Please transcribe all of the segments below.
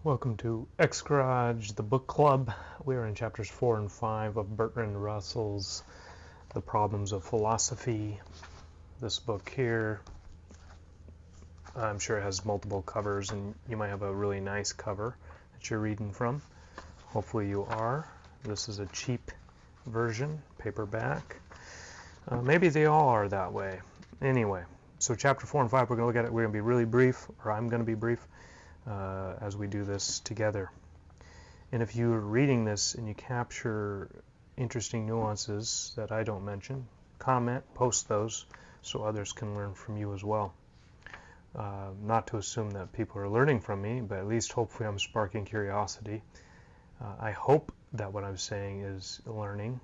Welcome to X Garage, the book club. We are in chapters 4 and 5 of Bertrand Russell's The Problems of Philosophy. This book here, I'm sure it has multiple covers, and you might have a really nice cover that you're reading from. Hopefully you are. This is a cheap version, paperback. Maybe they all are that way. Anyway, so chapter 4 and 5, we're going to look at it. We're going to be really brief, or I'm going to be brief. As we do this together. And if you're reading this and you capture interesting nuances that I don't mention, comment, post those so others can learn from you as well. Not to assume that people are learning from me, but at least hopefully I'm sparking curiosity. I hope that what I'm saying is learning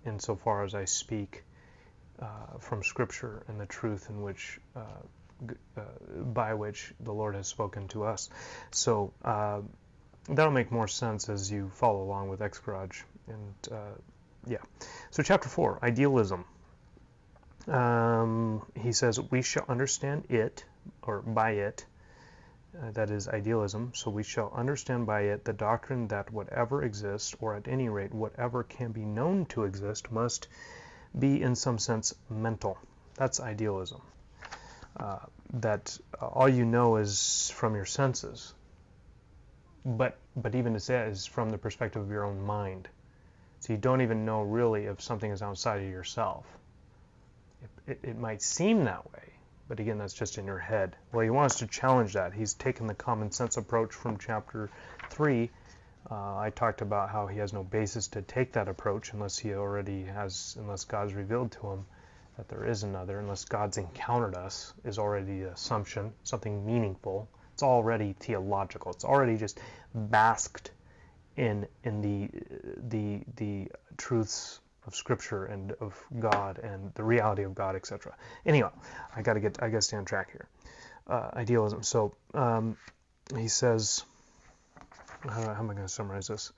insofar as I speak from Scripture and the truth in which by which the Lord has spoken to us. So that'll make more sense as you follow along with X Garage. And yeah. So chapter 4, idealism. He says, we shall understand it, or by it, that is idealism, so we shall understand by it the doctrine that whatever exists, or at any rate whatever can be known to exist, must be in some sense mental. That's idealism. That all you know is from your senses, but even to say that is from the perspective of your own mind. So you don't even know really if something is outside of yourself. It might seem that way, but again, that's just in your head. Well, he wants to challenge that. He's taken the common sense approach from chapter 3. I talked about how he has no basis to take that approach unless God's revealed to him that there is another, unless God's encountered us, is already the assumption, something meaningful. It's already theological. It's already just basked in the truths of Scripture and of God and the reality of God, etc. Anyhow, I gotta stay on track here. Idealism. So he says, how am I going to summarize this?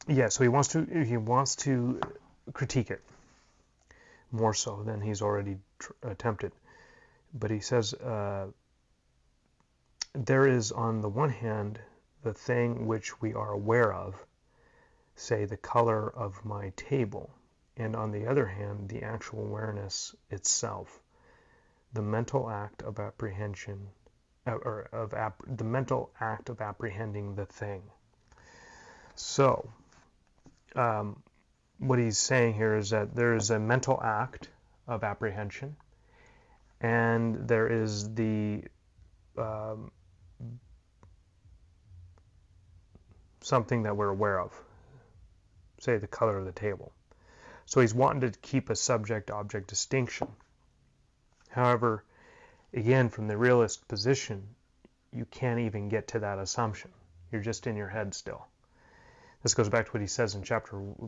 Yeah, so he wants to critique it more so than he's already attempted. But he says there is on the one hand the thing which we are aware of, say the color of my table, and on the other hand the actual awareness itself, the mental act of apprehension, the mental act of apprehending the thing. So what he's saying here is that there is a mental act of apprehension, and there is the something that we're aware of, say the color of the table. So he's wanting to keep a subject-object distinction. However, again, from the realist position, you can't even get to that assumption. You're just in your head still. This goes back to what he says in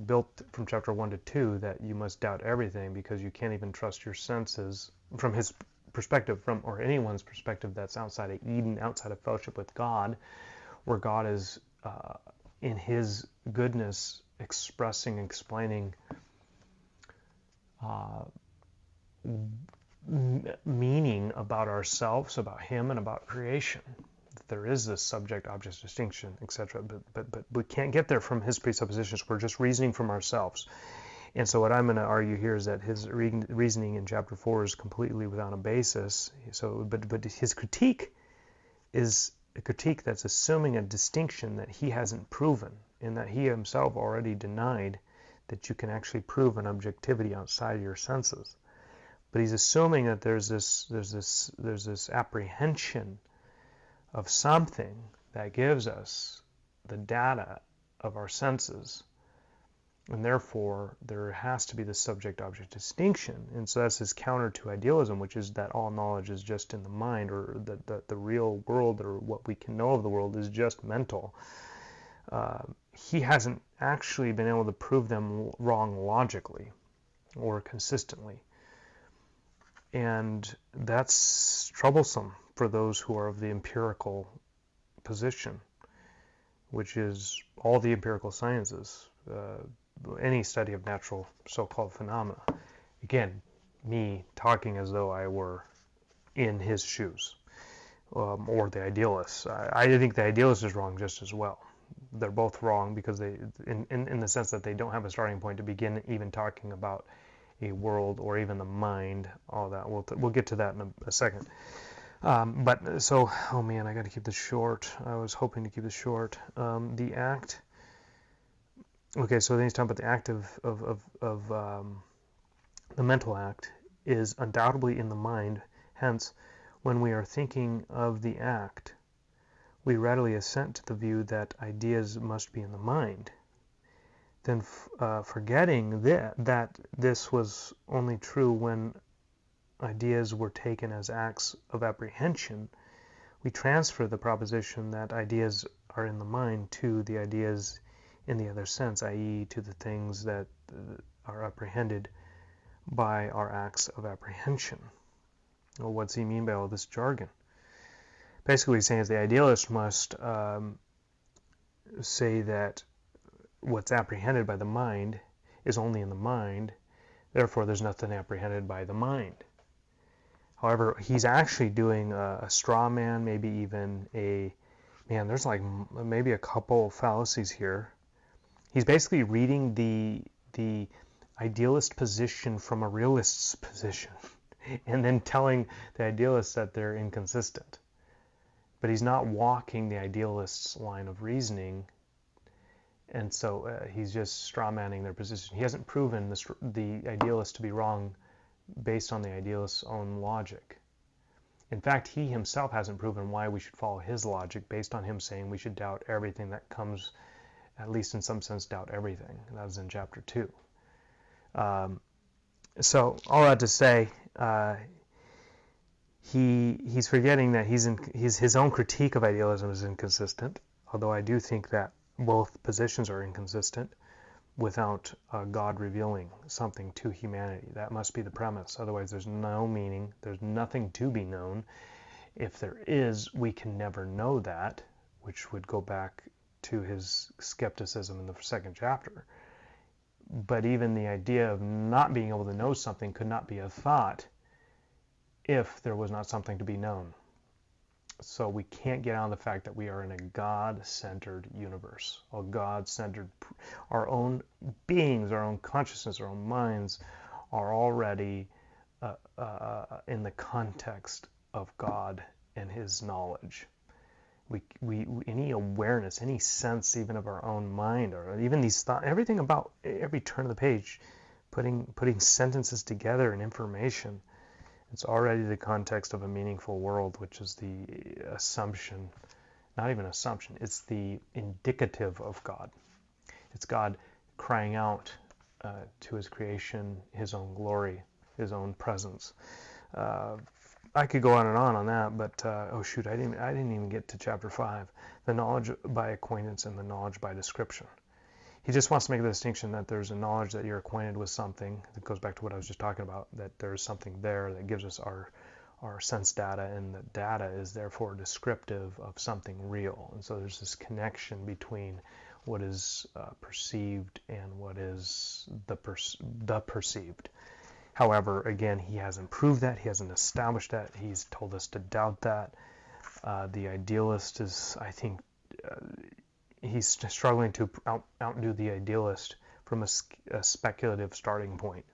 built from chapter 1 to 2, that you must doubt everything because you can't even trust your senses from his perspective, or anyone's perspective that's outside of Eden, outside of fellowship with God, where God is in his goodness explaining meaning about ourselves, about him, and about creation. There is this subject-object distinction, etc. But we can't get there from his presuppositions. We're just reasoning from ourselves. And so what I'm going to argue here is that his reasoning in chapter 4 is completely without a basis. So, but his critique is a critique that's assuming a distinction that he hasn't proven, and that he himself already denied that you can actually prove an objectivity outside of your senses. But he's assuming that there's this apprehension of something that gives us the data of our senses, and therefore there has to be the subject-object distinction. And so that's his counter to idealism, which is that all knowledge is just in the mind, or that the real world, or what we can know of the world, is just mental. He hasn't actually been able to prove them wrong logically or consistently. And that's troublesome for those who are of the empirical position, which is all the empirical sciences, any study of natural so-called phenomena. Again, me talking as though I were in his shoes. or the idealists. I think the idealist is wrong just as well. They're both wrong because they, in the sense that they don't have a starting point to begin even talking about a world or even the mind, all that. We'll get to that in a second. But so, oh man, I got to keep this short. I was hoping to keep this short. The act. Okay, so then he's talking about the act of the mental act is undoubtedly in the mind. Hence, when we are thinking of the act, we readily assent to the view that ideas must be in the mind. Then, forgetting that this was only true when ideas were taken as acts of apprehension, we transfer the proposition that ideas are in the mind to the ideas in the other sense, i.e., to the things that are apprehended by our acts of apprehension. Well, what's he mean by all this jargon? Basically, what he's saying is the idealist must say that what's apprehended by the mind is only in the mind, therefore there's nothing apprehended by the mind. However, he's actually doing a straw man, maybe even there's like maybe a couple fallacies here. He's basically reading the idealist position from a realist's position and then telling the idealists that they're inconsistent. But he's not walking the idealist's line of reasoning, and so he's just straw manning their position. He hasn't proven the idealist to be wrong based on the idealist's own logic. In fact, he himself hasn't proven why we should follow his logic based on him saying we should doubt everything that comes, at least in some sense, doubt everything. That was in chapter 2. So all that to say, he's forgetting that his own critique of idealism is inconsistent, although I do think that both positions are inconsistent without God revealing something to humanity. That must be the premise. Otherwise, there's no meaning. There's nothing to be known. If there is, we can never know that, which would go back to his skepticism in the second chapter. But even the idea of not being able to know something could not be a thought if there was not something to be known. So we can't get out of the fact that we are in a God-centered universe, a God-centered, our own beings, our own consciousness, our own minds are already in the context of God and his knowledge. We any awareness, any sense even of our own mind, or even these thoughts, everything about every turn of the page, putting sentences together and information, it's already the context of a meaningful world, which is the assumption, not even assumption, it's the indicative of God. It's God crying out to his creation, his own glory, his own presence. I could go on that, but oh shoot, I didn't even get to chapter 5, the knowledge by acquaintance and the knowledge by description. He just wants to make the distinction that there's a knowledge that you're acquainted with something. That goes back to what I was just talking about, that there's something there that gives us our sense data, and the data is therefore descriptive of something real. And so there's this connection between what is perceived and what is the perceived. However, again, he hasn't proved that. He hasn't established that. He's told us to doubt that. The idealist is, I think, he's struggling to outdo the idealist from a speculative starting point.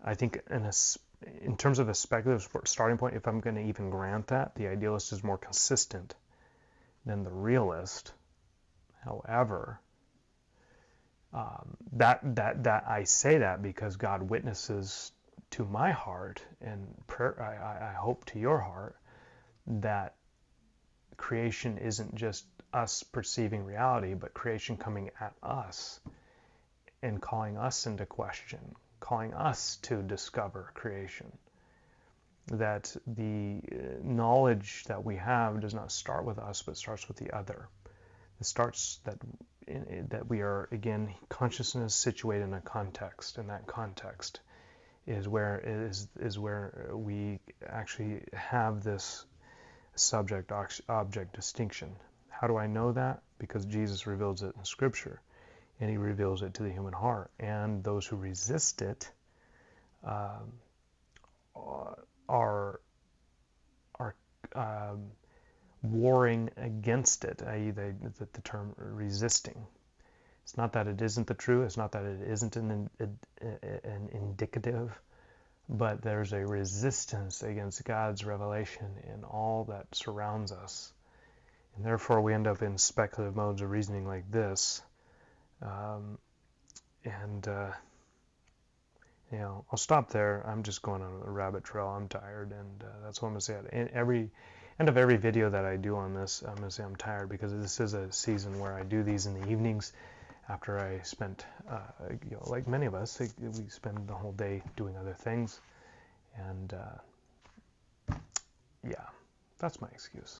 I think in terms of a speculative starting point, if I'm going to even grant that, the idealist is more consistent than the realist. However, that I say that because God witnesses to my heart, and I hope to your heart, that creation isn't just us perceiving reality, but creation coming at us and calling us into question, calling us to discover creation. That the knowledge that we have does not start with us, but starts with the other. It starts that we are, again, consciousness situated in a context, and that context is where we actually have this subject-object distinction. How do I know that? Because Jesus reveals it in Scripture, and he reveals it to the human heart. And those who resist it are warring against it, i.e. the term resisting. It's not that it isn't the truth, it's not that it isn't an indicative, but there's a resistance against God's revelation in all that surrounds us. And therefore we end up in speculative modes of reasoning like this. I'll stop there. I'm just going on a rabbit trail. I'm tired, and that's what I'm going to say. At end of every video that I do on this, I'm going to say I'm tired, because this is a season where I do these in the evenings after I spent, like many of us, we spend the whole day doing other things. And yeah, that's my excuse.